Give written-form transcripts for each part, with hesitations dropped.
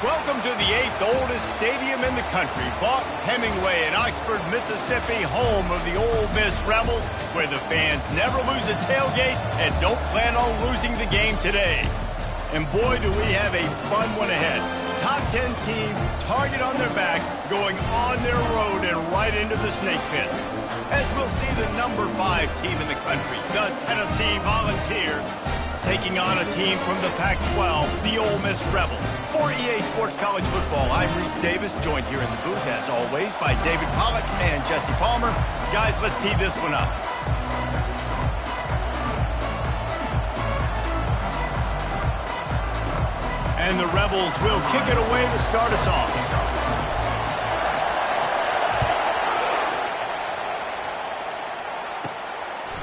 Welcome to the 8th oldest stadium in the country, Vaught Hemingway in Oxford, Mississippi, home of the Ole Miss Rebels, where the fans never lose a tailgate and don't plan on losing the game today. And boy, do we have a fun one ahead. Top 10 team, target on their back, going on their road and right into the snake pit. As we'll see the number 5 team in the country, the Tennessee Volunteers, taking on a team from the Pac-12, the Ole Miss Rebels. For EA Sports College Football, I'm Reese Davis, joined here in the booth, as always, by David Pollack and Jesse Palmer. Guys, let's tee this one up. And the Rebels will kick it away to start us off.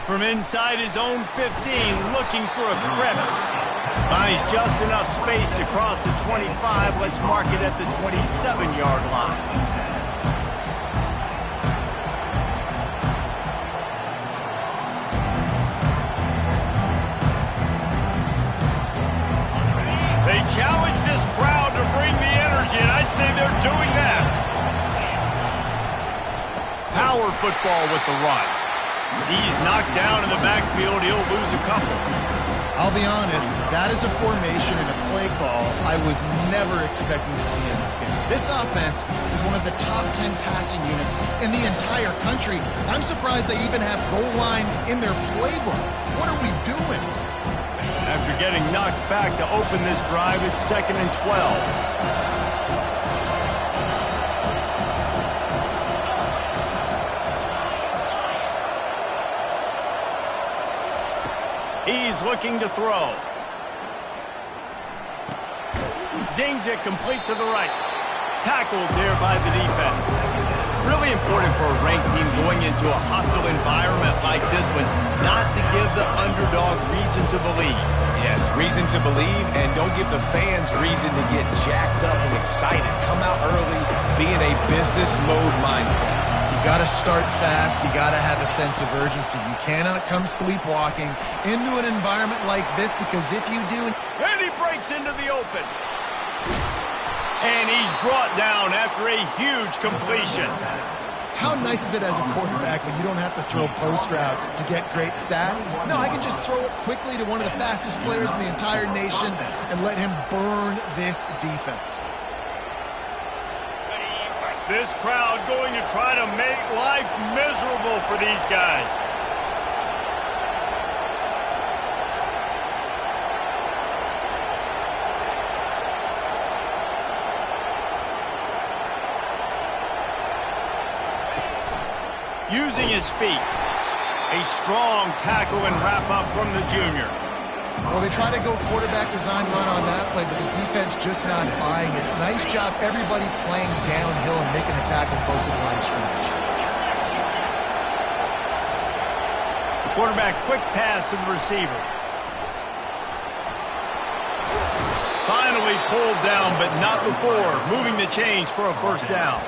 From inside his own 15, looking for a crevice. Finds just enough space to cross the 25. Let's mark it at the 27-yard line. They challenge this crowd to bring the energy, and I'd say they're doing that. Power football with the run. He's knocked down in the backfield. He'll lose a couple. I'll be honest, that is a formation and a play call I was never expecting to see in this game. This offense is one of the top 10 passing units in the entire country. I'm surprised they even have goal line in their playbook. What are we doing? After getting knocked back to open this drive, it's 2nd and 12. He's looking to throw. Zings it complete to the right. Tackled there by the defense. Really important for a ranked team going into a hostile environment like this one, not to give the underdog reason to believe. Yes, reason to believe, and don't give the fans reason to get jacked up and excited. Come out early, be in a business mode mindset. You got to start fast. You got to have a sense of urgency. You cannot come sleepwalking into an environment like this, because if you do... And he breaks into the open. And he's brought down after a huge completion. How nice is it as a quarterback when you don't have to throw post routes to get great stats? No, I can just throw it quickly to one of the fastest players in the entire nation and let him burn this defense. This crowd going to try to make life miserable for these guys. Using his feet. A strong tackle and wrap up from the junior. Well, they try to go quarterback design run on that play, but the defense just not buying it. Nice job, everybody playing downhill and making a tackle close to the line of scrimmage. Quarterback quick pass to the receiver. Finally pulled down, but not before. Moving the chains for a first down.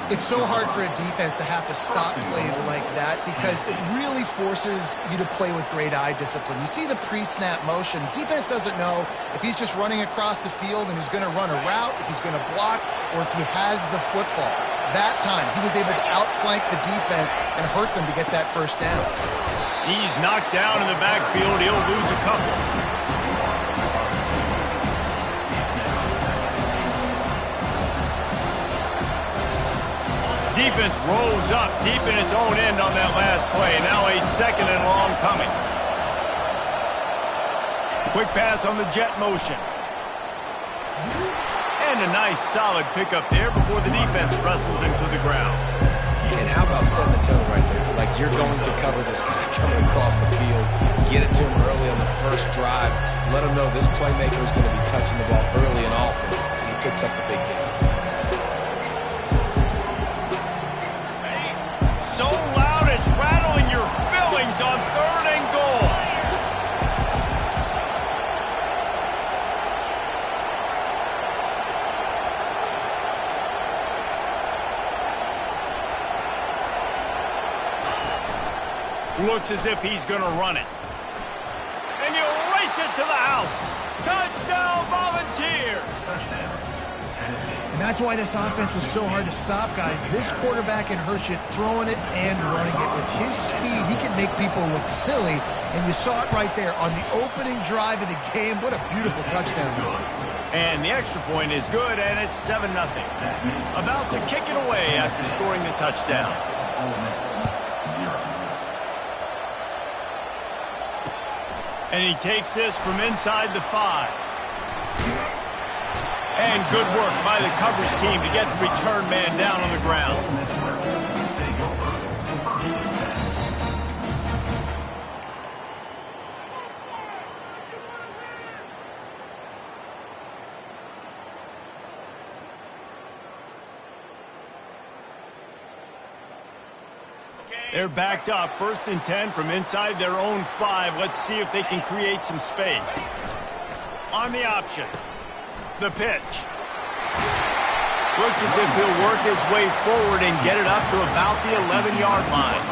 It's so hard for a defense to have to stop plays like that, because it really forces you to play with great eye discipline. You see the pre-snap motion. Defense doesn't know if he's just running across the field and he's going to run a route, if he's going to block, or if he has the football. That time, he was able to outflank the defense and hurt them to get that first down. He's knocked down in the backfield. He'll lose a couple. Defense rolls up deep in its own end on that last play. Now a 2nd and long coming. Quick pass on the jet motion. And a nice solid pickup there before the defense wrestles him to the ground. And how about setting the tone right there? Like, you're going to cover this guy coming across the field. Get it to him early on the first drive. Let him know this playmaker is going to be touching the ball early and often. And he picks up the big game. So loud it's rattling your fillings on 3rd and goal. Looks as if he's going to run it. And you race it to the house. Touchdown, Volunteers! that's why this offense is so hard to stop, guys. This quarterback can hurt you throwing it and running it. With his speed, he can make people look silly, and you saw it right there on the opening drive of the game. What a beautiful touchdown. And the extra point is good, and it's 7-0. About to kick it away after scoring the touchdown. And he takes this from inside the 5. And good work by the coverage team to get the return man down on the ground. They're backed up, 1st and 10 from inside their own 5. Let's see if they can create some space. On the option. The pitch. Looks as if he'll work his way forward and get it up to about the 11-yard line.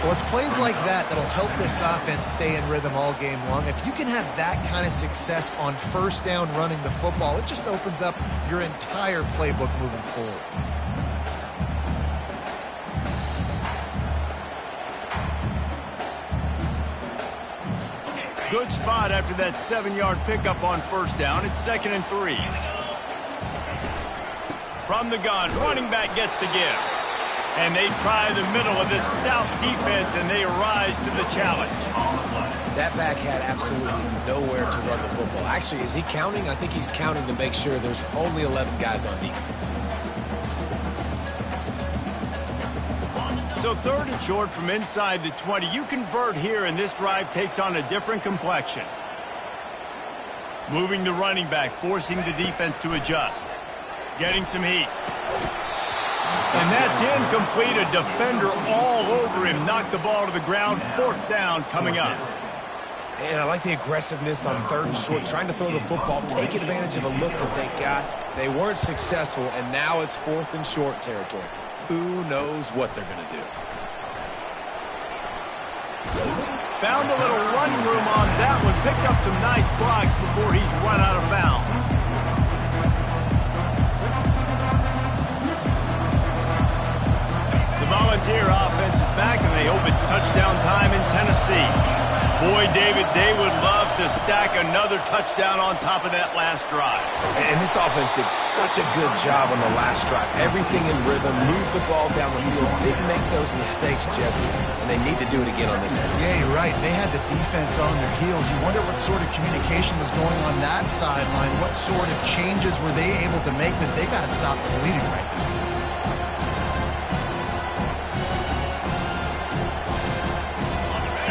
Well, it's plays like that that'll help this offense stay in rhythm all game long. If you can have that kind of success on 1st down running the football, it just opens up your entire playbook moving forward. Good spot after that 7-yard pickup on 1st down. It's 2nd and 3. From the gun, running back gets to give. And they try the middle of this stout defense, and they rise to the challenge. That back had absolutely nowhere to run the football. Actually, is he counting? I think he's counting to make sure there's only 11 guys on defense. So 3rd and short from inside the 20. You convert here, and this drive takes on a different complexion. Moving the running back, forcing the defense to adjust. Getting some heat. And that's incomplete. A defender all over him. Knocked the ball to the ground. 4th down coming up. And I like the aggressiveness on 3rd and short, trying to throw the football, take advantage of a look that they got. They weren't successful, and now it's 4th and short territory. Who knows what they're going to do? Found a little running room on that one. Picked up some nice blocks before he's run out of bounds. The Volunteer offense is back, and they hope it's touchdown time in Tennessee. Boy, David, they would love to stack another touchdown on top of that last drive. And this offense did such a good job on the last drive. Everything in rhythm, moved the ball down the field, didn't make those mistakes, Jesse, and they need to do it again on this one. Yeah, you're right. They had the defense on their heels. You wonder what sort of communication was going on that sideline. What sort of changes were they able to make? Because they got to stop the bleeding right now.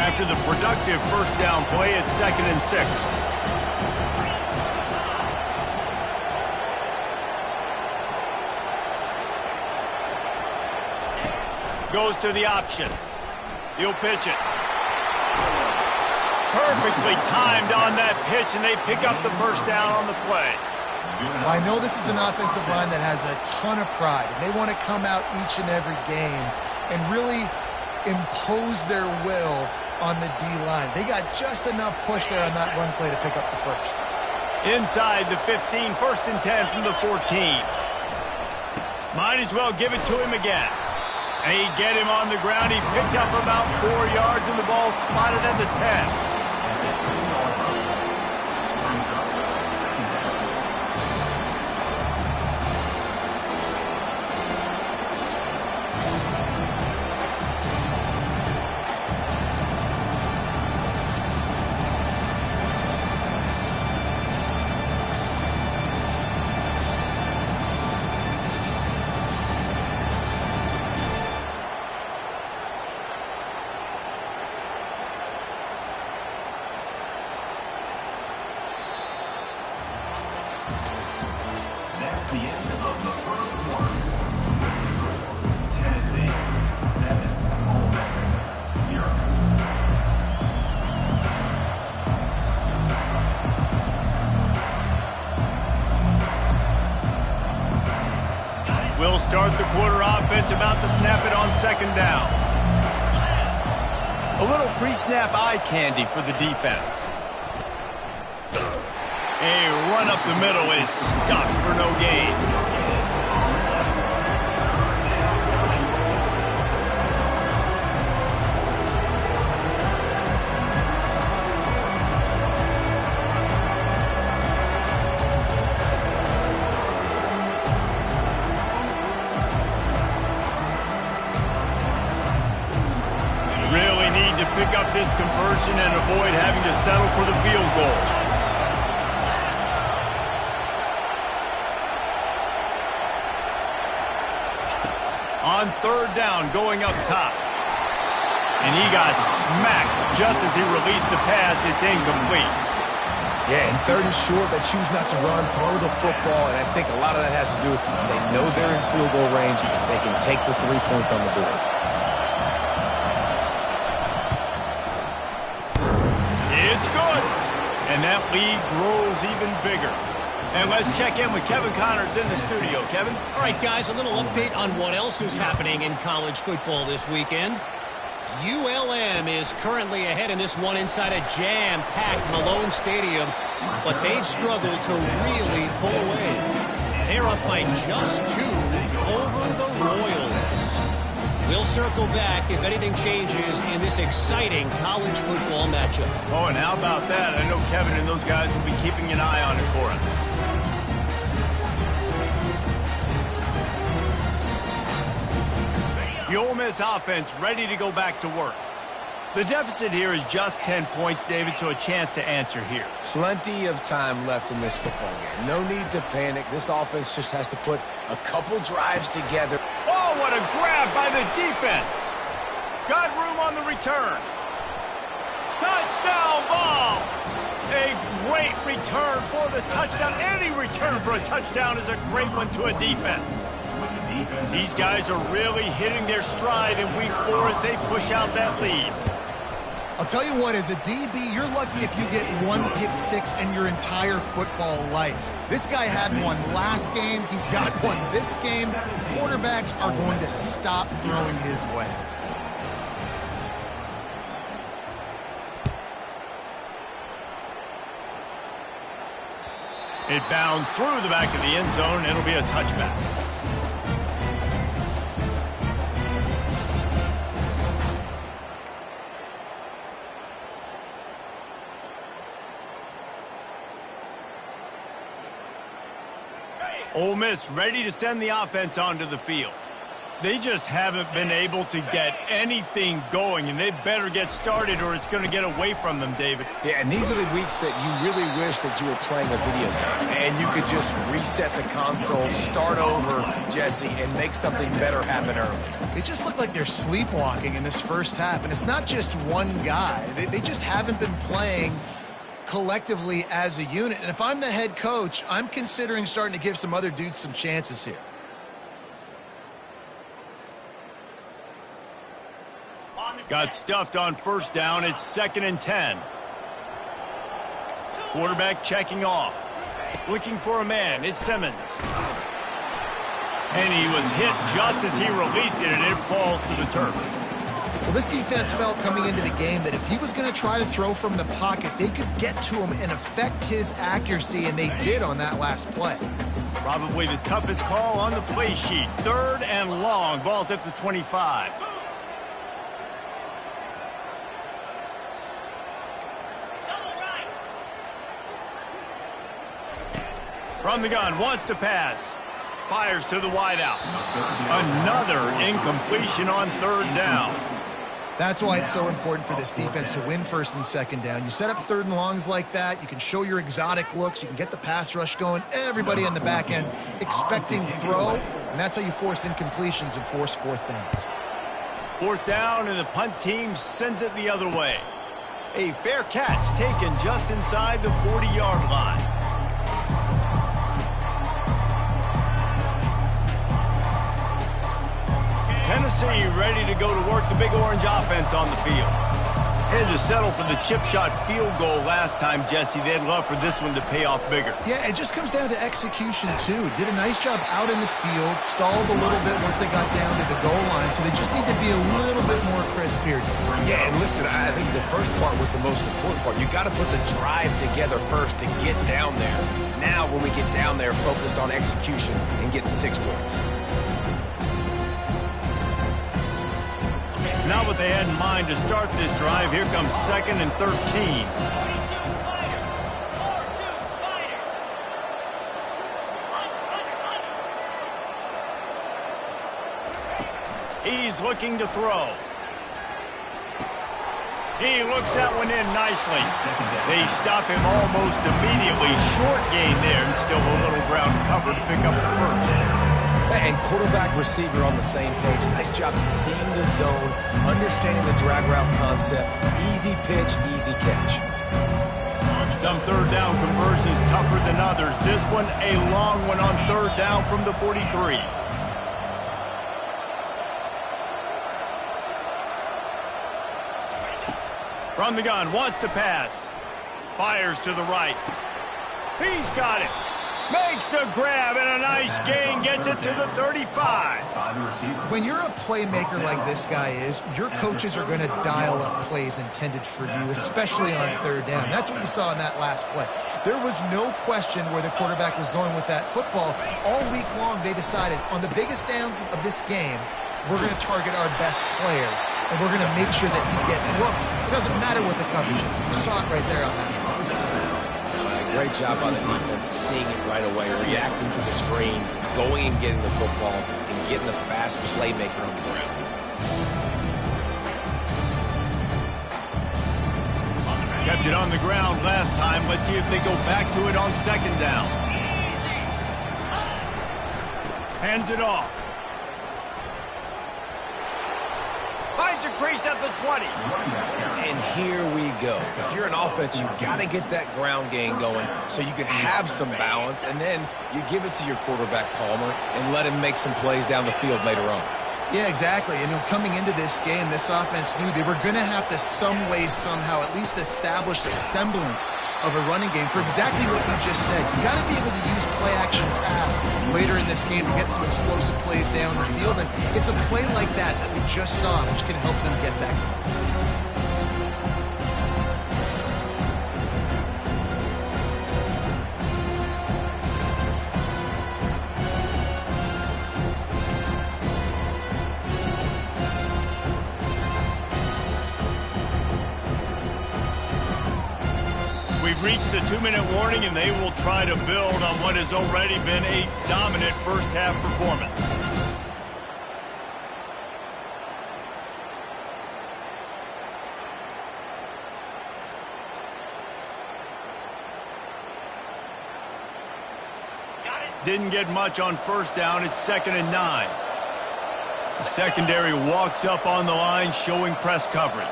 After the productive 1st down play, it's 2nd and 6. Goes to the option. He'll pitch it. Perfectly timed on that pitch, and they pick up the 1st down on the play. I know this is an offensive line that has a ton of pride, and they want to come out each and every game and really impose their will on the D-line. They got just enough push there on that run play to pick up the 1st. Inside the 15, 1st and 10 from the 14. Might as well give it to him again. And he get him on the ground. He picked up about 4 yards, and the ball spotted at the 10. We'll start the quarter offense, about to snap it on 2nd down. A little pre-snap eye candy for the defense. A run up the middle is stopped for no gain. this conversion and avoid having to settle for the field goal. On third down, going up top. And he got smacked just as he released the pass. It's incomplete. Yeah, and third and short, they choose not to run, throw the football, and I think a lot of that has to do with they know they're in field goal range. They can take the 3 points on the board. It's good. And that lead grows even bigger. And let's check in with Kevin Connors in the studio. Kevin? All right, guys, a little update on what else is happening in college football this weekend. ULM is currently ahead in this one inside a jam-packed Malone Stadium, but they've struggled to really pull away. They're up by just 2 over the Royals. We'll circle back if anything changes in this exciting college football matchup. Oh, and how about that? I know Kevin and those guys will be keeping an eye on it for us. The Ole Miss offense ready to go back to work. The deficit here is just 10 points, David, so a chance to answer here. Plenty of time left in this football game. No need to panic. This offense just has to put a couple drives together. Oh, what a grab by the defense. Got room on the return. Touchdown ball. A great return for the touchdown. Any return for a touchdown is a great one to a defense. These guys are really hitting their stride in week 4 as they push out that lead. I'll tell you what, as a DB, you're lucky if you get 1 pick 6 in your entire football life. This guy had one last game. He's got one this game. Quarterbacks are going to stop throwing his way. It bounds through the back of the end zone. It'll be a touchback. Ole Miss ready to send the offense onto the field. They just haven't been able to get anything going, and they better get started or it's going to get away from them, David. Yeah, and these are the weeks that you really wish that you were playing a video game and you could just reset the console, start over, Jesse, and make something better happen early. They just look like they're sleepwalking in this first half, and it's not just one guy. They just haven't been playing collectively as a unit. And if I'm the head coach, I'm considering starting to give some other dudes some chances here. Got stuffed on first down. It's 2nd and 10. Quarterback checking off. Looking for a man. It's Simmons. And he was hit just as he released it, and it falls to the turf. Well, this defense felt coming into the game that if he was going to try to throw from the pocket, they could get to him and affect his accuracy, and they did on that last play. Probably the toughest call on the play sheet. 3rd and long. Ball's at the 25. From the gun, wants to pass. Fires to the wideout. Another incompletion on 3rd down. That's why it's so important for this defense to win 1st and 2nd down. You set up 3rd and longs like that, you can show your exotic looks, you can get the pass rush going, everybody on the back end expecting throw, and that's how you force incompletions and force 4th downs. 4th down, and the punt team sends it the other way. A fair catch taken just inside the 40-yard line. Tennessee ready to go to work the Big Orange offense on the field. Had to settle for the chip shot field goal last time, Jesse. They'd love for this one to pay off bigger. Yeah, it just comes down to execution, too. Did a nice job out in the field, stalled a little bit once they got down to the goal line, so they just need to be a little bit more crisp here. Yeah, and listen, I think the first part was the most important part. You got to put the drive together first to get down there. Now, when we get down there, focus on execution and getting 6 points. Not what they had in mind to start this drive. Here comes 2nd and 13. He's looking to throw. He looks that one in nicely. They stop him almost immediately. Short gain there and still a little ground cover to pick up the first. And quarterback receiver on the same page. Nice job seeing the zone, understanding the drag route concept. Easy pitch, easy catch. Some third down conversions tougher than others. This one a long one on third down from the 43. From the gun, wants to pass. Fires to the right. He's got it. Makes the grab and a nice gain. Gets it to the 35. When you're a playmaker like this guy is, your coaches are going to dial up plays intended for you, especially on third down. That's what you saw in that last play. There was no question where the quarterback was going with that football. All week long, they decided on the biggest downs of this game, we're going to target our best player, and we're going to make sure that he gets looks. It doesn't matter what the coverage is. You saw it right there on that. Great job on the defense, seeing it right away, reacting to the screen, going and getting the football, and getting the fast playmaker on the ground. Kept it on the ground last time. Let's see if they go back to it on second down. Hands it off. Finds a crease at the 20. And here we go. If you're an offense, you've got to get that ground game going so you can have some balance, and then you give it to your quarterback, Palmer, and let him make some plays down the field later on. Yeah, exactly. And coming into this game, this offense knew they were going to have to some way, somehow, at least establish a semblance of a running game for exactly what you just said. You got to be able to use play-action pass later in this game to get some explosive plays down the field. And it's a play like that that we just saw, which can help them get that going. We've reached the 2-minute warning, and they will try to build on what has already been a dominant first-half performance. Didn't get much on first down. It's 2nd and 9. The secondary walks up on the line, showing press coverage.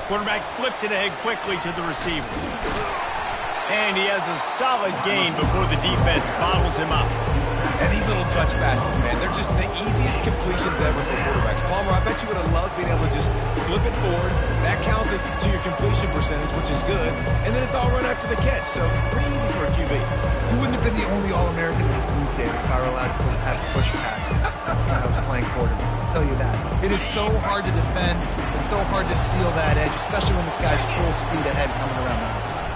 Quarterback flips it ahead quickly to the receiver. And he has a solid gain before the defense bottles him up. And these little touch passes, man, they're just the easiest completions ever for quarterbacks. Palmer, I bet you would have loved being able to just flip it forward. That counts as to your completion percentage, which is good. And then it's all run after the catch, so pretty easy for a QB. You wouldn't have been the only All-American in this booth, David, if I were allowed to have push passes when I was playing quarterback. I'll tell you that. It is so hard to defend. It's so hard to seal that edge, especially when this guy's full speed ahead coming around the outside.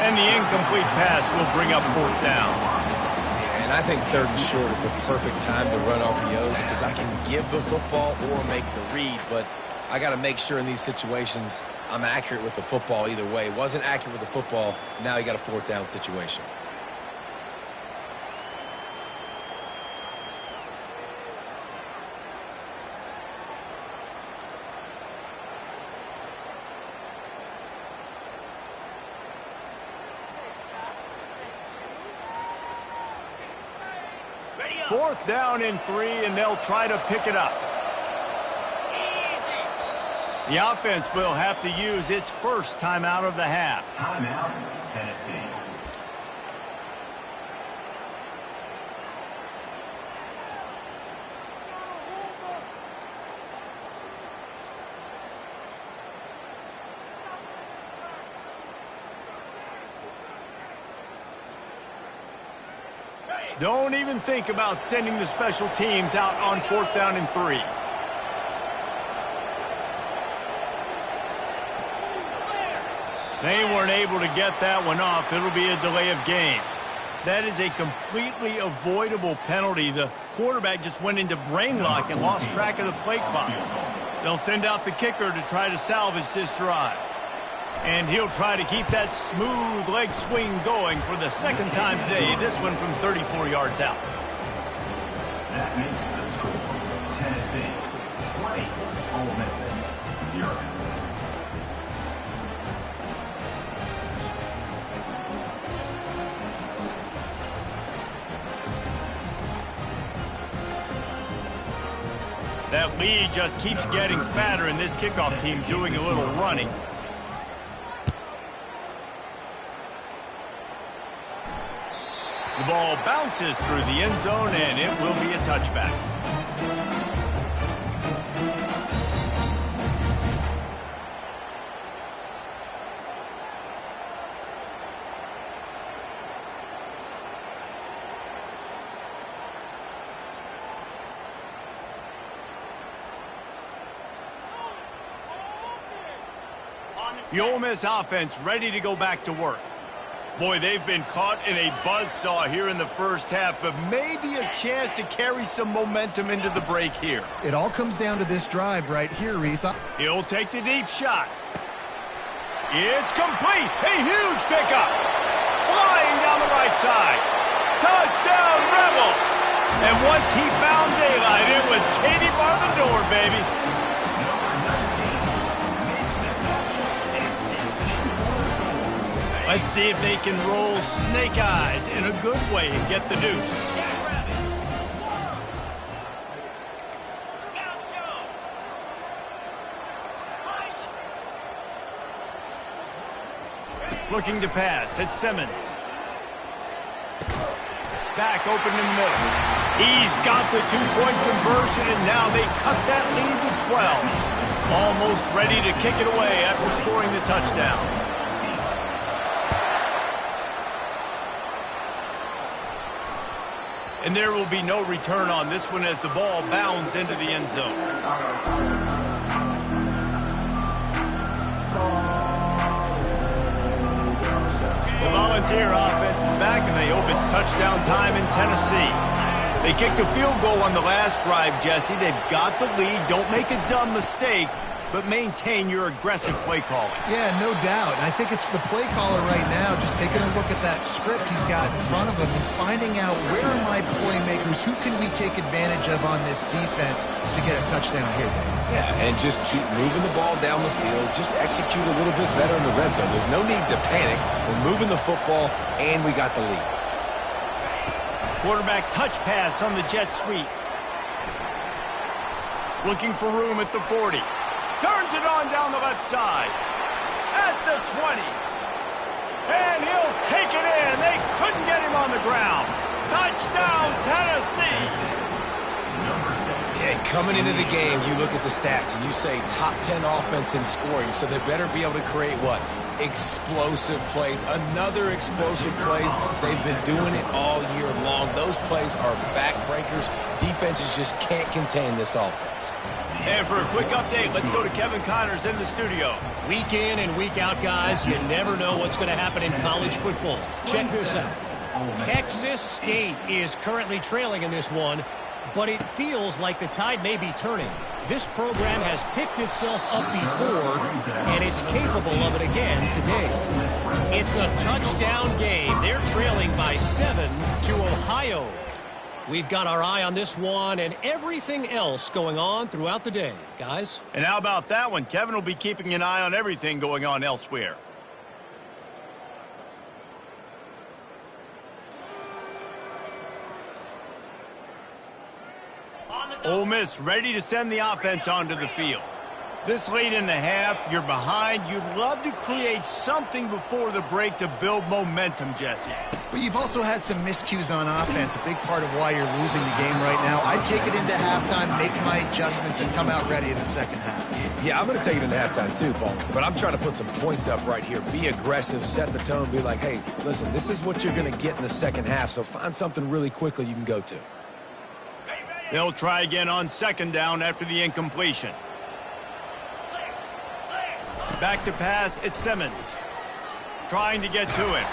And the incomplete pass will bring up 4th down. Yeah, and I think 3rd and short is the perfect time to run RPOs because I can give the football or make the read, but I got to make sure in these situations I'm accurate with the football either way. Wasn't accurate with the football, now you got a 4th down situation. Fourth down and 3, and they'll try to pick it up. The offense will have to use its first timeout of the half. Timeout, Tennessee. Don't even think about sending the special teams out on 4th down and 3. They weren't able to get that one off. It'll be a delay of game. That is a completely avoidable penalty. The quarterback just went into brain lock and lost track of the play clock. They'll send out the kicker to try to salvage this drive. And he'll try to keep that smooth leg swing going for the 2nd time today. This one from 34 yards out. That makes the score Tennessee 20, That lead just keeps getting fatter, and this kickoff team doing a little running. The ball bounces through the end zone, and it will be a touchback. The Ole Miss offense ready to go back to work. Boy, they've been caught in a buzzsaw here in the first half, but maybe a chance to carry some momentum into the break here. It all comes down to this drive right here, Reese. He'll take the deep shot. It's complete. A huge pickup. Flying down the right side. Touchdown, Rebels. And once he found daylight, it was Katie bar the door, baby. Let's see if they can roll snake eyes in a good way and get the deuce. Looking to pass. It's Simmons. Back open in the middle. He's got the two-point conversion, and now they cut that lead to 12. Almost ready to kick it away after scoring the touchdown. And there will be no return on this one as the ball bounds into the end zone. The Volunteer offense is back, and they hope it's touchdown time in Tennessee. They kicked a field goal on the last drive, Jesse. They've got the lead. Don't make a dumb mistake, but maintain your aggressive play calling. Yeah, no doubt. And I think it's the play caller right now just taking a look at that script he's got in front of him and finding out where are my playmakers, who can we take advantage of on this defense to get a touchdown here. Yeah, and just keep moving the ball down the field. Just execute a little bit better in the red zone. There's no need to panic. We're moving the football, and we got the lead. Quarterback touch pass on the jet sweep. Looking for room at the 40. Turns it on down the left side. At the 20. And he'll take it in. They couldn't get him on the ground. Touchdown, Tennessee. Yeah, coming into the game, you look at the stats and you say top 10 offense in scoring, so they better be able to create what? Explosive plays. Another explosive plays. They've been doing it all year long. Those plays are backbreakers. Defenses just can't contain this offense. And for a quick update, let's go to Kevin Connors in the studio. Week in and week out, guys, you never know what's going to happen in college football. Check this out. Texas State is currently trailing in this one, but it feels like the tide may be turning. This program has picked itself up before, and it's capable of it again today. It's a touchdown game. They're trailing by 7 to Ohio. We've got our eye on this one and everything else going on throughout the day, guys. And how about that one? Kevin will be keeping an eye on everything going on elsewhere. Ole Miss ready to send the offense onto the field. This late in the half, you're behind. You'd love to create something before the break to build momentum, Jesse. But you've also had some miscues on offense, a big part of why you're losing the game right now. I'd take it into halftime, make my adjustments, and come out ready in the second half. Yeah, I'm going to take it into halftime too, Paul. But I'm trying to put some points up right here. Be aggressive, set the tone, be like, hey, listen, this is what you're going to get in the second half, so find something really quickly you can go to. They'll try again on second down after the incompletion. Back to pass, it's Simmons. Trying to get to him.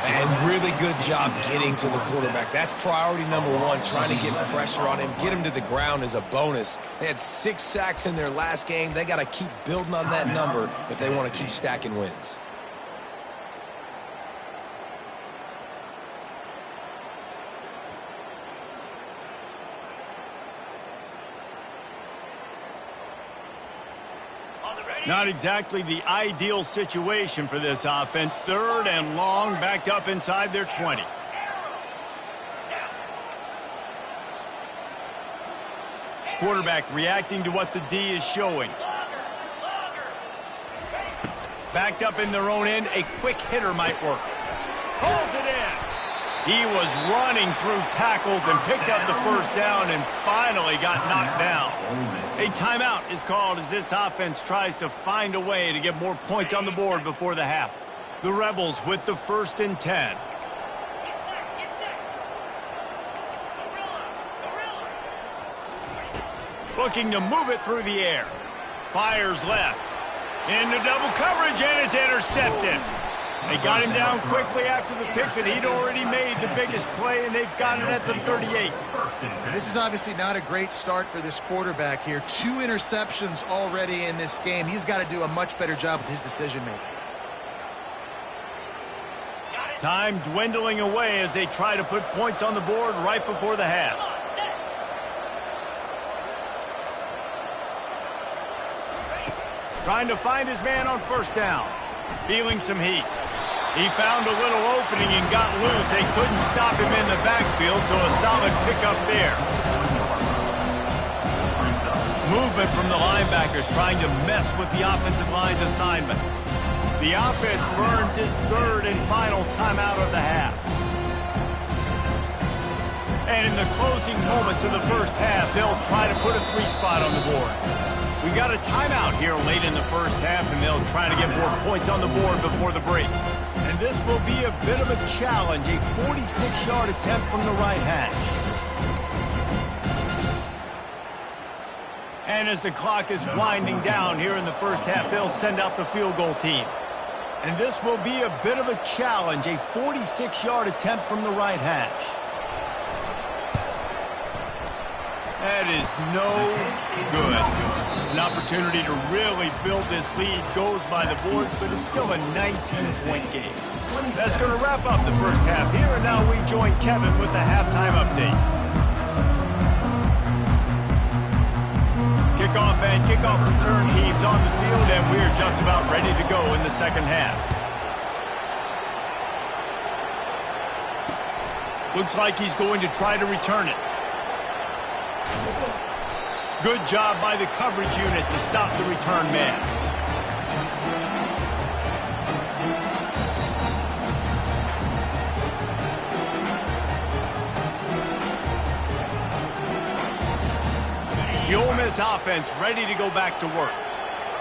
And really good job getting to the quarterback. That's priority number one, trying to get pressure on him. Get him to the ground as a bonus. They had 6 sacks in their last game. They got to keep building on that number if they want to keep stacking wins. Not exactly the ideal situation for this offense. Third and long, backed up inside their 20. Quarterback reacting to what the D is showing. Backed up in their own end, a quick hitter might work. Pulls it in. He was running through tackles and picked up the first down and finally got knocked down. A timeout is called as this offense tries to find a way to get more points on the board before the half. The Rebels with the 1st and 10. Looking to move it through the air. Fires left. Into double coverage, and it's intercepted. They got him down quickly after the pick, but he'd already made the biggest play, and they've got it at the 38. This is obviously not a great start for this quarterback here. 2 interceptions already in this game. He's got to do a much better job with his decision-making. Time dwindling away as they try to put points on the board right before the half. Trying to find his man on first down. Feeling some heat. He found a little opening and got loose. They couldn't stop him in the backfield, so a solid pickup there. Movement from the linebackers trying to mess with the offensive line's assignments. The offense burns his 3rd and final timeout of the half. And in the closing moments of the first half, they'll try to put a 3-spot on the board. We got a timeout here late in the first half, and they'll try to get more points on the board before the break. And this will be a bit of a challenge, a 46-yard attempt from the right hash. And as the clock is winding down here in the first half, they'll send out the field goal team. And this will be a bit of a challenge, a 46-yard attempt from the right hash. That is no good. An opportunity to really build this lead goes by the boards, but it's still a 19-point game. That's going to wrap up the first half here, and now we join Kevin with the halftime update. Kickoff and kickoff return teams on the field, and we're just about ready to go in the second half. Looks like he's going to try to return it. Good job by the coverage unit to stop the return man. The Ole Miss offense ready to go back to work.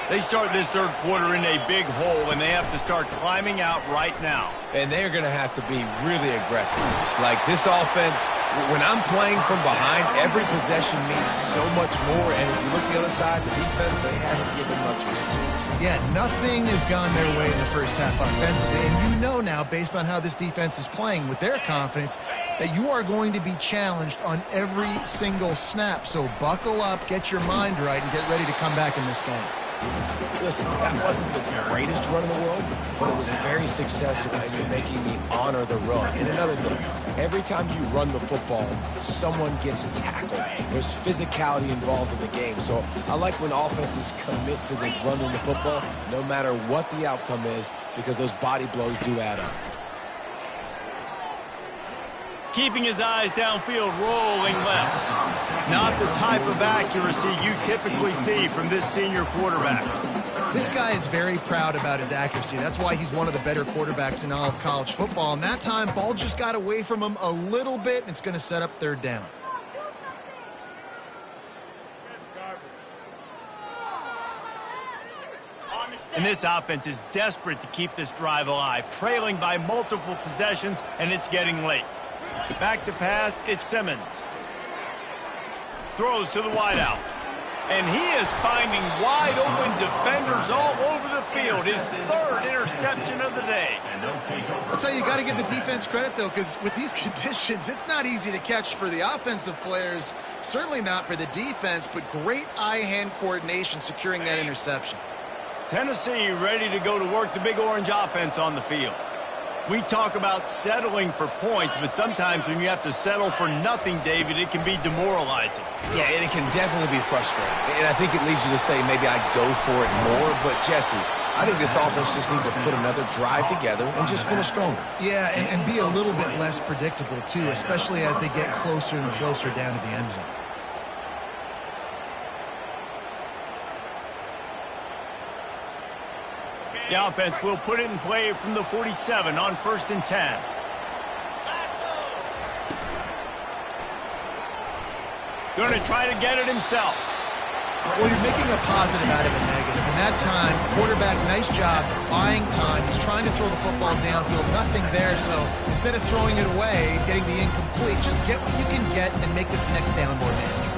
They start this third quarter in a big hole, and they have to start climbing out right now. And they're going to have to be really aggressive. It's like this offense, when I'm playing from behind, every possession means so much more. And if you look the other side, the defense, they haven't given much resistance. Yeah, nothing has gone their way in the first half offensively. And you know now, based on how this defense is playing with their confidence, that you are going to be challenged on every single snap. So buckle up, get your mind right, and get ready to come back in this game. Listen, that wasn't the greatest run in the world, but it was very successful, and you're making me honor the run. And another thing, every time you run the football, someone gets tackled. There's physicality involved in the game. So I like when offenses commit to the running the football, no matter what the outcome is, because those body blows do add up. Keeping his eyes downfield, rolling left. Not the type of accuracy you typically see from this senior quarterback. This guy is very proud about his accuracy. That's why he's one of the better quarterbacks in all of college football. And that time, ball just got away from him a little bit, and it's going to set up third down. And this offense is desperate to keep this drive alive, trailing by multiple possessions, and it's getting late. Back to pass, it's Simmons. Throws to the wideout. And he is finding wide open defenders all over the field. His 3rd interception of the day. I'll tell you, you got to give the defense credit, though, because with these conditions, it's not easy to catch for the offensive players. Certainly not for the defense, but great eye-hand coordination securing that interception. Tennessee ready to go to work the Big Orange offense on the field. We talk about settling for points, but sometimes when you have to settle for nothing, David, it can be demoralizing. Yeah, and it can definitely be frustrating. And I think it leads you to say maybe I'd go for it more. But, Jesse, I think this offense just needs to put another drive together and just finish stronger. Yeah, and be a little bit less predictable, too, especially as they get closer and closer down to the end zone. The offense will put it in play from the 47 on 1st and 10. Going to try to get it himself. Well, you're making a positive out of a negative. In that time, quarterback, nice job buying time. He's trying to throw the football downfield. Nothing there, so instead of throwing it away, getting the incomplete, just get what you can get and make this next down more manageable.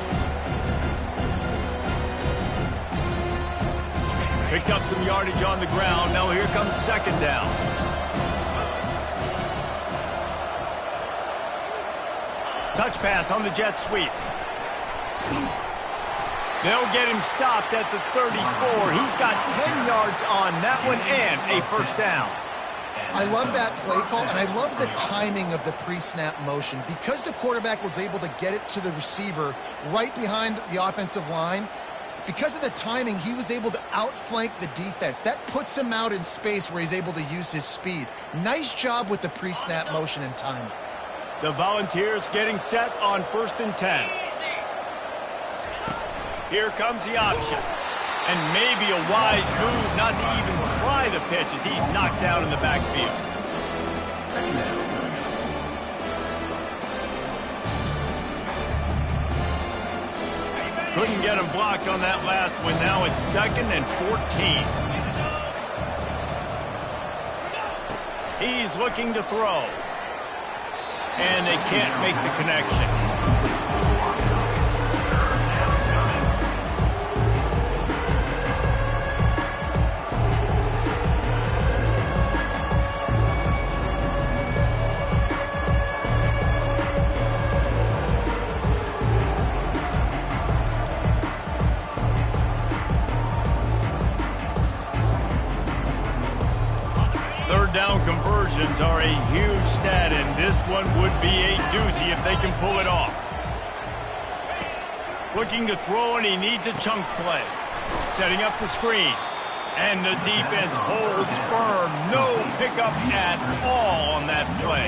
Picked up some yardage on the ground. Now here comes 2nd down. Touch pass on the jet sweep. They'll get him stopped at the 34. He's got 10 yards on that one and a 1st down. I love that play call, and I love the timing of the pre-snap motion. Because the quarterback was able to get it to the receiver right behind the offensive line, because of the timing, he was able to outflank the defense. That puts him out in space where he's able to use his speed. Nice job with the pre-snap motion and timing. The Volunteers getting set on 1st and 10. Here comes the option. And maybe a wise move not to even try the pitch as he's knocked down in the backfield. Couldn't get him blocked on that last one. Now it's 2nd and 14. He's looking to throw. And they can't make the connection. Down conversions are a huge stat, and this one would be a doozy if they can pull it off. Looking to throw, and he needs a chunk play. Setting up the screen. And the defense holds firm. No pickup at all on that play.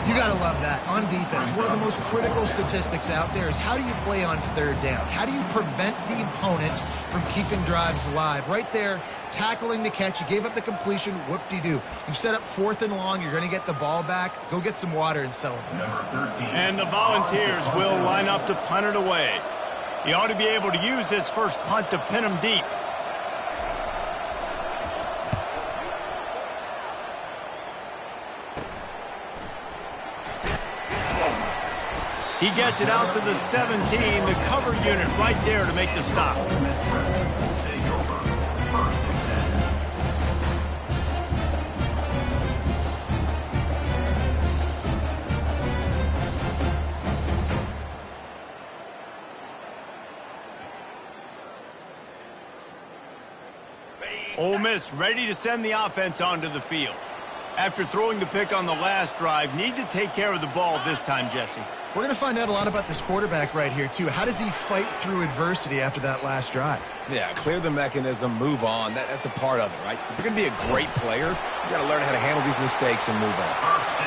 You got to love that. On defense, one of the most critical statistics out there is how do you play on 3rd down? How do you prevent the opponent from keeping drives alive? Right there, tackling the catch. You gave up the completion. Whoop-de-doo. You've set up 4th and long. You're going to get the ball back. Go get some water and celebrate. And the Volunteers will line up to punt it away. He ought to be able to use this first punt to pin him deep. He gets it out to the 17, the cover unit right there to make the stop. Ole Miss ready to send the offense onto the field. After throwing the pick on the last drive, need to take care of the ball this time, Jesse. We're going to find out a lot about this quarterback right here, too. How does he fight through adversity after that last drive? Yeah, clear the mechanism, move on. That's a part of it, right? If you're going to be a great player, you got to learn how to handle these mistakes and move on.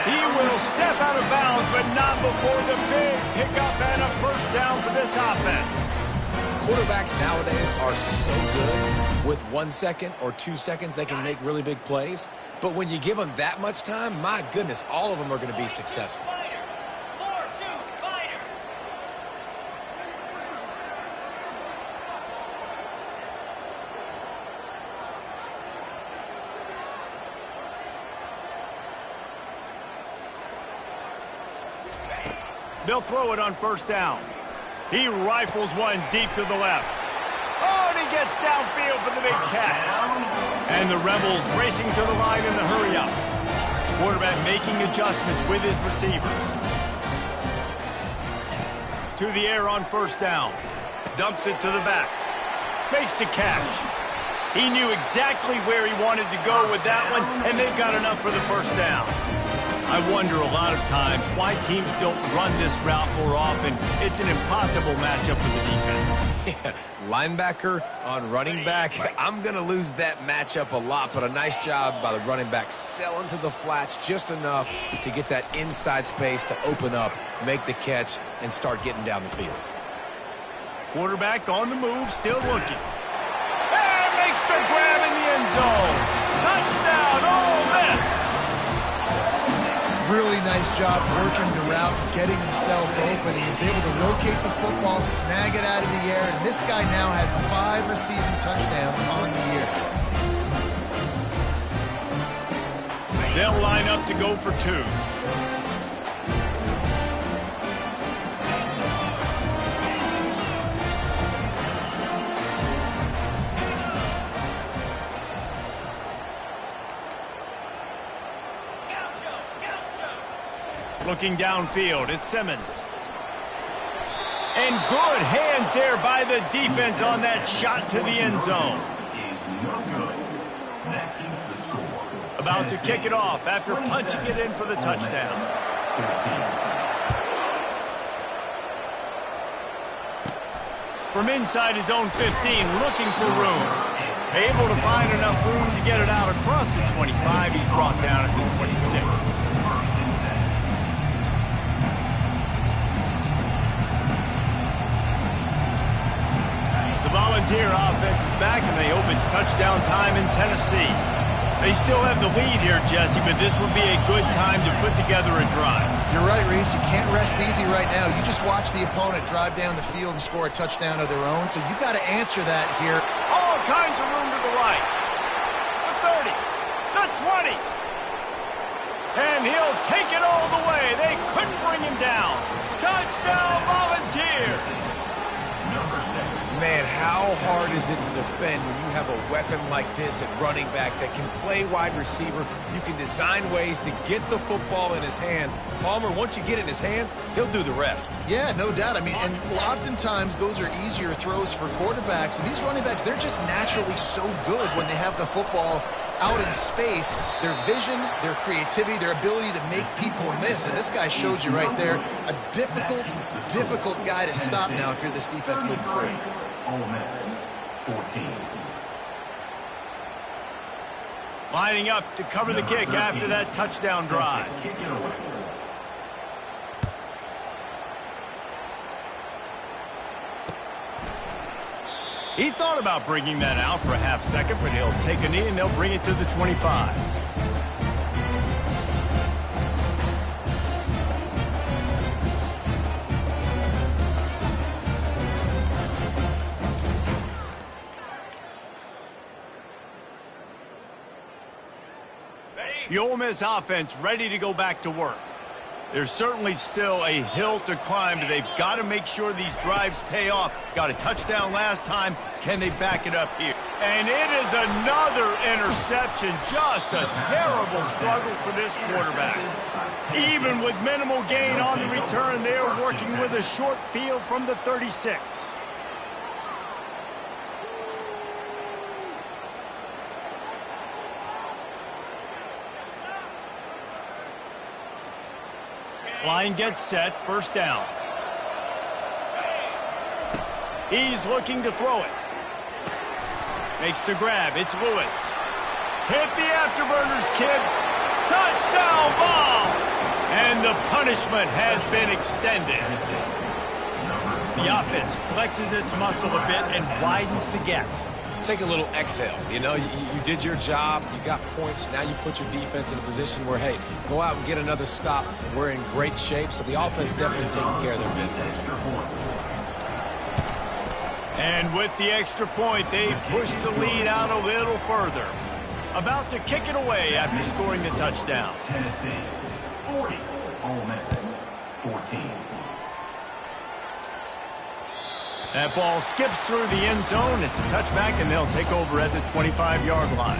He will step out of bounds, but not before the big pickup and a 1st down for this offense. Quarterbacks nowadays are so good. With 1 second or 2 seconds, they can make really big plays. But when you give them that much time, my goodness, all of them are going to be successful. They'll throw it on 1st down. He rifles one deep to the left. Oh, and he gets downfield for the big catch. And the Rebels racing to the line in the hurry-up. Quarterback making adjustments with his receivers. To the air on 1st down. Dumps it to the back. Makes the catch. He knew exactly where he wanted to go with that one, and they've got enough for the 1st down. I wonder a lot of times why teams don't run this route more often. It's an impossible matchup for the defense. Yeah, linebacker on running back. I'm going to lose that matchup a lot, but a nice job by the running back selling to the flats just enough to get that inside space to open up, make the catch, and start getting down the field. Quarterback on the move, still looking. And makes the grab in the end zone. job working the route, getting himself open. He was able to locate the football, snag it out of the air, and this guy now has 5 receiving touchdowns on the year. They'll line up to go for 2. Looking downfield, it's Simmons. And good hands there by the defense on that shot to the end zone. About to kick it off after punching it in for the touchdown. From inside his own 15, looking for room. Able to find enough room to get it out across the 25. He's brought down at the 26. The Volunteer offense is back, and they hope it's touchdown time in Tennessee. They still have the lead here, Jesse, but this would be a good time to put together a drive. You're right, Reese. You can't rest easy right now. You just watch the opponent drive down the field and score a touchdown of their own, so you've got to answer that here. All kinds of room to the right. The 30, the 20. And he'll take it all the way. They couldn't bring him down. Touchdown, Volunteers. Man, how hard is it to defend when you have a weapon like this at running back that can play wide receiver? You can design ways to get the football in his hand. Palmer, once you get it in his hands, he'll do the rest. Yeah, no doubt. I mean, and oftentimes those are easier throws for quarterbacks. And these running backs, they're just naturally so good when they have the football out in space. Their vision, their creativity, their ability to make people miss. And this guy showed you right there, a difficult guy to stop now if you're this defense moving forward. Ole Miss, 14. Lining up to cover the kick after that touchdown drive. He thought about bringing that out for a half second, but he'll take a knee and they'll bring it to the 25. The Ole Miss offense ready to go back to work. There's certainly still a hill to climb, but they've got to make sure these drives pay off. Got a touchdown last time. Can they back it up here? And it is another interception. Just a terrible struggle for this quarterback. Even with minimal gain on the return, they're working with a short field from the 36. Line gets set, first down. He's looking to throw it. Makes the grab, it's Lewis. Hit the afterburners, kid. Touchdown ball! And the punishment has been extended. The offense flexes its muscle a bit and widens the gap. Take a little exhale. You know, you did your job. You got points. Now you put your defense in a position where, hey, go out and get another stop. We're in great shape, so the offense definitely taking care of their business. And with the extra point, they push the lead out a little further. About to kick it away after scoring the touchdown. Tennessee, 40. Ole Miss, 14. That ball skips through the end zone. It's a touchback, and they'll take over at the 25-yard line.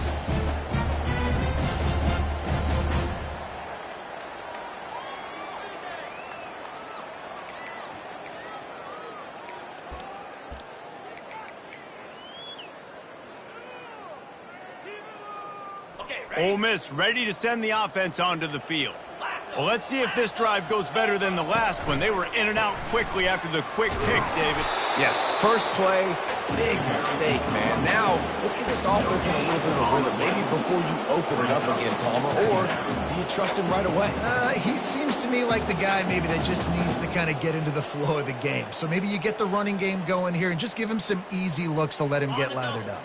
Ole Miss ready to send the offense onto the field. Well, let's see if this drive goes better than the last one. They were in and out quickly after the quick pick, David. Yeah, first play, big mistake, man. Now, let's get this offense in a little bit of a rhythm. Maybe before you open it up again, Palmer, or do you trust him right away? He seems to me like the guy maybe that just needs to kind of get into the flow of the game. So maybe you get the running game going here and just give him some easy looks to let him get lathered up.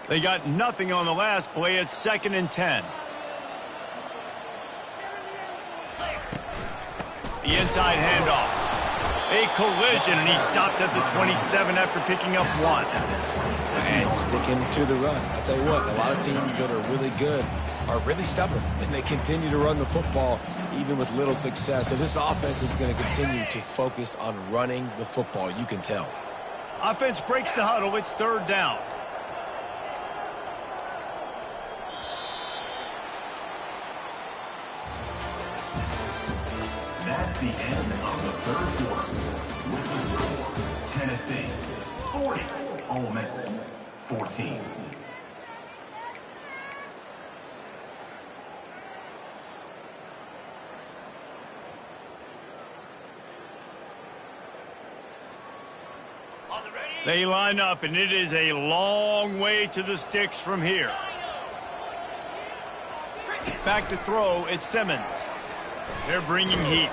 They got nothing on the last play. It's 2nd and 10. The inside handoff. A collision, and he stops at the 27 after picking up 1. And sticking to the run. I'll tell you what, a lot of teams that are really good are really stubborn, and they continue to run the football even with little success. So this offense is going to continue to focus on running the football. You can tell. Offense breaks the huddle. It's 3rd down. That's the end of the 3rd quarter. With the score, Tennessee 40, Ole Miss 14. They line up, and it is a long way to the sticks from here. Back to throw, it's Simmons. They're bringing heat.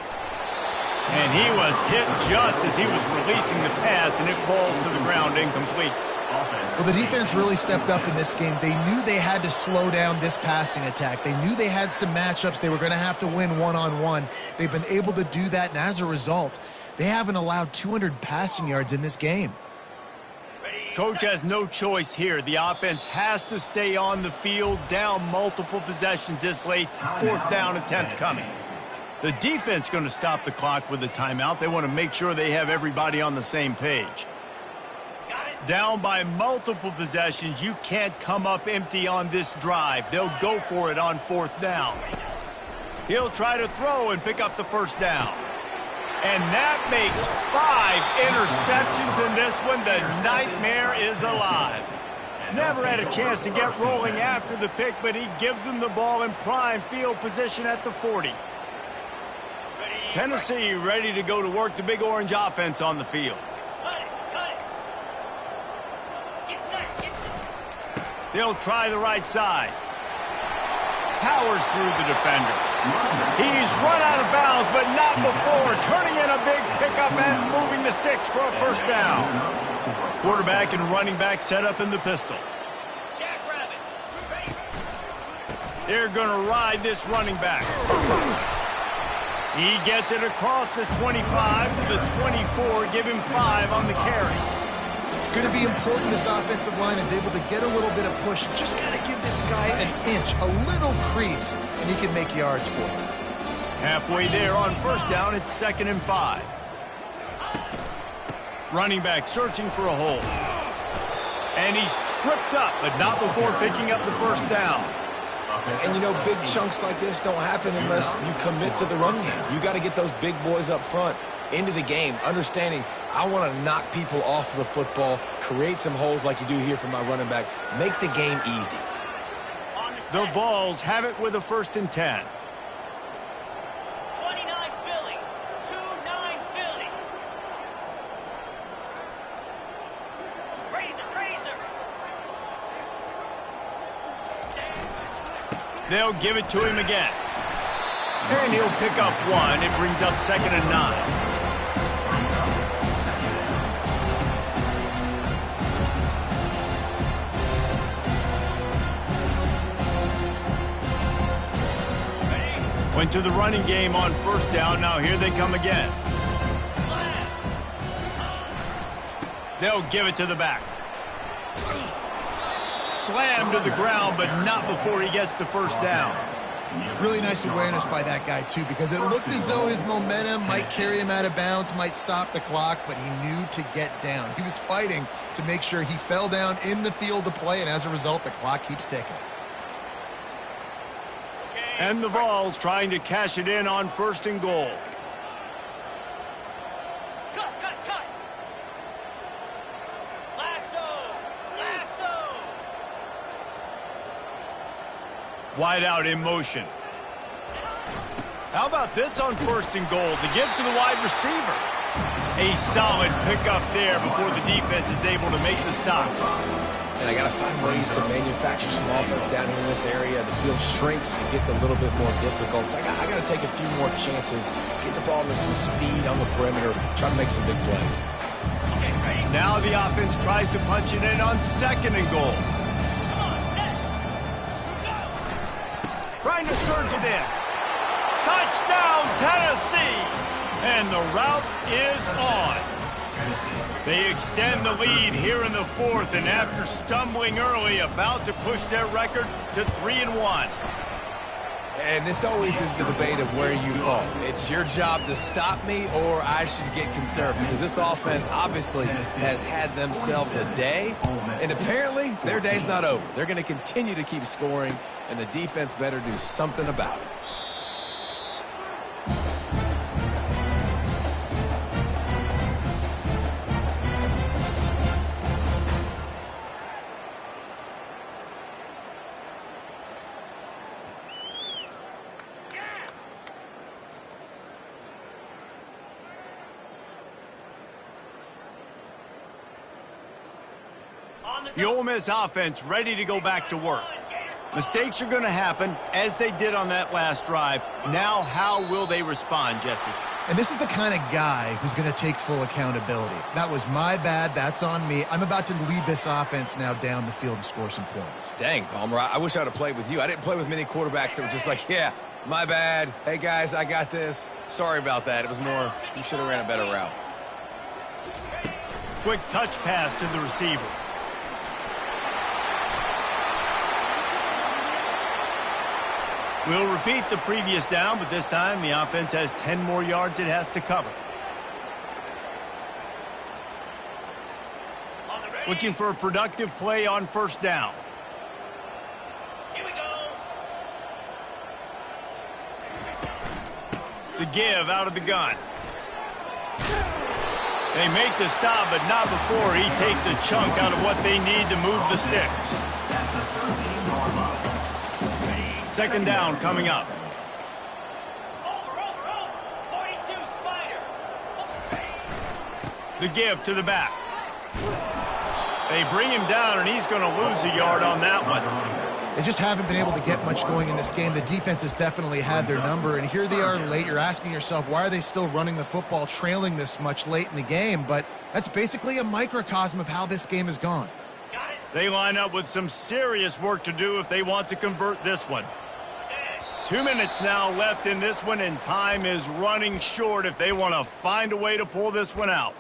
And he was hit just as he was releasing the pass, and it falls to the ground incomplete. Well, the defense really stepped up in this game. They knew they had to slow down this passing attack. They knew they had some matchups they were going to have to win one-on-one. They've been able to do that, and as a result, they haven't allowed 200 passing yards in this game. Coach has no choice here. The offense has to stay on the field, down multiple possessions this late. 4th down attempt coming. The defense going to stop the clock with a timeout. They want to make sure they have everybody on the same page. Down by multiple possessions, you can't come up empty on this drive. They'll go for it on 4th down. He'll try to throw and pick up the 1st down. And that makes 5 interceptions in this one. The nightmare is alive. Never had a chance to get rolling after the pick, but he gives them the ball in prime field position at the 40. Tennessee ready to go to work. The Big Orange offense on the field. They'll try the right side. Powers through the defender. He's run out of bounds, but not before turning in a big pickup and moving the sticks for a 1st down. Quarterback and running back set up in the pistol. They're going to ride this running back. He gets it across the 25 to the 24, give him 5 on the carry. It's going to be important this offensive line is able to get a little bit of push. Just got to give this guy an inch, a little crease, and he can make yards for it. Halfway there on 1st down, it's 2nd and 5. Running back searching for a hole. And he's tripped up, but not before picking up the 1st down. And, you know, big chunks like this don't happen unless you commit to the run game. You got to get those big boys up front into the game, understanding I want to knock people off the football, create some holes like you do here for my running back, make the game easy. The Vols have it with a 1st and 10. 29 Philly, 2-9 Philly. Razor. They'll give it to him again. And he'll pick up 1. It brings up 2nd and 9. Went to the running game on 1st down. Now here they come again. They'll give it to the back. Slammed to the ground, but not before he gets the 1st down. Really nice awareness by that guy, too, because it looked as though his momentum might carry him out of bounds, might stop the clock, but he knew to get down. He was fighting to make sure he fell down in the field to play, and as a result, the clock keeps ticking. And the Vols trying to cash it in on 1st and goal. Cut. Lasso. Wide out in motion. How about this on 1st and goal? The give to the wide receiver. A solid pickup there before the defense is able to make the stop. And I got to find ways to manufacture some offense down here in this area. The field shrinks and gets a little bit more difficult. So I got to take a few more chances, get the ball into some speed on the perimeter, try to make some big plays. Now the offense tries to punch it in on 2nd and goal. Trying to surge it in. Touchdown, Tennessee! And the route is on. They extend the lead here in the fourth, and after stumbling early, about to push their record to 3-1. And this always is the debate of where you fall. It's your job to stop me, or I should get conservative, because this offense obviously has had themselves a day, and apparently their day's not over. They're going to continue to keep scoring, and the defense better do something about it. The Ole Miss offense ready to go back to work. Mistakes are going to happen, as they did on that last drive. Now, how will they respond, Jesse? And this is the kind of guy who's going to take full accountability. That was my bad. That's on me. I'm about to lead this offense now down the field and score some points. Dang, Palmer, I wish I would have played with you. I didn't play with many quarterbacks that were just like, yeah, my bad. Hey, guys, I got this. Sorry about that. It was more, you should have ran a better route. Quick touch pass to the receiver. We'll repeat the previous down, but this time the offense has 10 more yards it has to cover. Looking for a productive play on first down. Here we go. The give out of the gun. They make the stop, but not before he takes a chunk out of what they need to move the sticks. Second down coming up. Over. 42 Spider. The give to the back. They bring him down, and he's going to lose a yard on that one. They just haven't been able to get much going in this game. The defense has definitely had their number, and here they are late. You're asking yourself, why are they still running the football, trailing this much late in the game? But that's basically a microcosm of how this game has gone. They line up with some serious work to do if they want to convert this one. 2 minutes now left in this one, and time is running short if they want to find a way to pull this one out.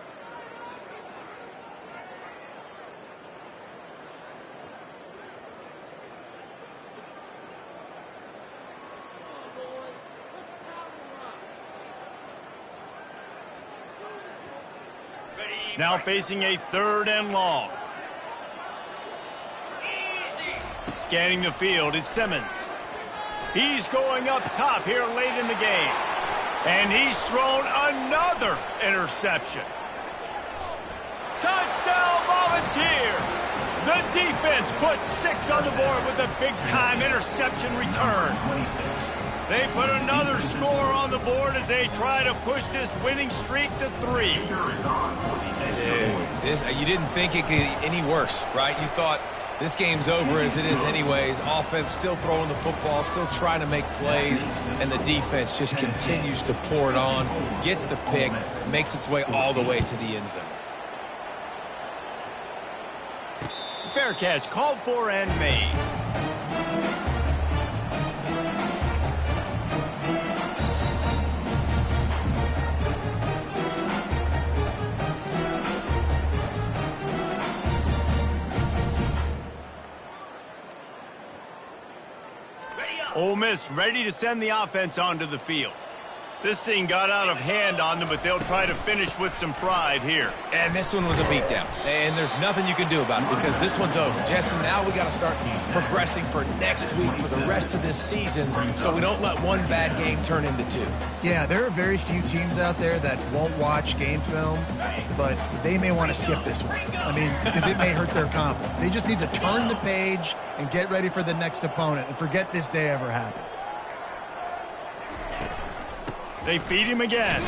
Now facing a 3rd and long. Scanning the field, it's Simmons. He's going up top here late in the game. And he's thrown another interception. Touchdown Volunteers! The defense puts 6 on the board with a big-time interception return. They put another score on the board as they try to push this winning streak to 3. Dude, you didn't think it could get any worse, right? You thought this game's over as it is anyways. Offense still throwing the football, still trying to make plays, and the defense just continues to pour it on, gets the pick, makes its way all the way to the end zone. Fair catch, called for and made. Ole Miss ready to send the offense onto the field. This thing got out of hand on them, but they'll try to finish with some pride here. And this one was a beatdown. And there's nothing you can do about it because this one's over. Jesse, now we got to start progressing for next week for the rest of this season so we don't let one bad game turn into 2. Yeah, there are very few teams out there that won't watch game film, but they may want to skip this one. I mean, because it may hurt their confidence. They just need to turn the page and get ready for the next opponent and forget this day ever happened. They feed him again.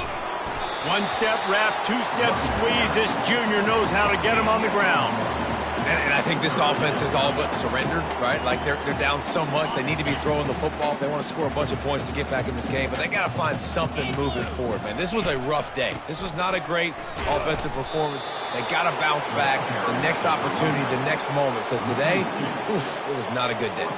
1-step wrap, 2-step squeeze. This junior knows how to get him on the ground. And I think this offense is all but surrendered, right? Like they're down so much. They need to be throwing the football if they want to score a bunch of points to get back in this game. But they got to find something moving forward, man. This was a rough day. This was not a great offensive performance. They got to bounce back. The next opportunity, the next moment. Because today, oof, it was not a good day.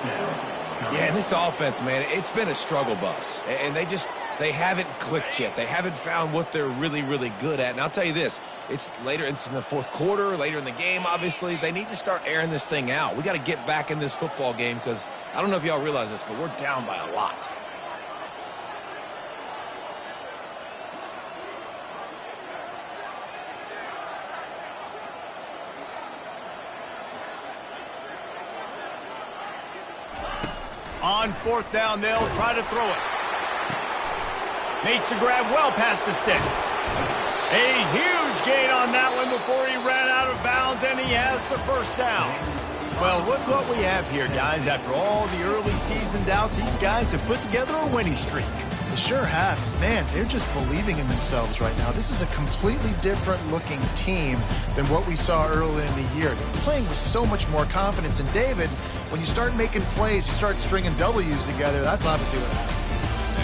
Yeah, and this offense, man, it's been a struggle bus. And they just They haven't clicked yet. They haven't found what they're really, really good at. And I'll tell you this, it's in the fourth quarter, later in the game, obviously. They need to start airing this thing out. We got to get back in this football game because I don't know if y'all realize this, but we're down by a lot. On fourth down, they'll try to throw it. Makes the grab well past the sticks. A huge gain on that one before he ran out of bounds, and he has the first down. Well, look what we have here, guys. After all the early season doubts, these guys have put together a winning streak. They sure have. Man, they're just believing in themselves right now. This is a completely different-looking team than what we saw early in the year. They're playing with so much more confidence. And, David, when you start making plays, you start stringing W's together, that's obviously what happens.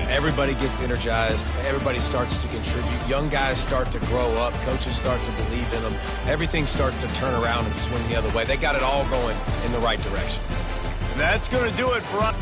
Everybody gets energized. Everybody starts to contribute. Young guys start to grow up. Coaches start to believe in them. Everything starts to turn around and swing the other way. They got it all going in the right direction. And that's going to do it for us.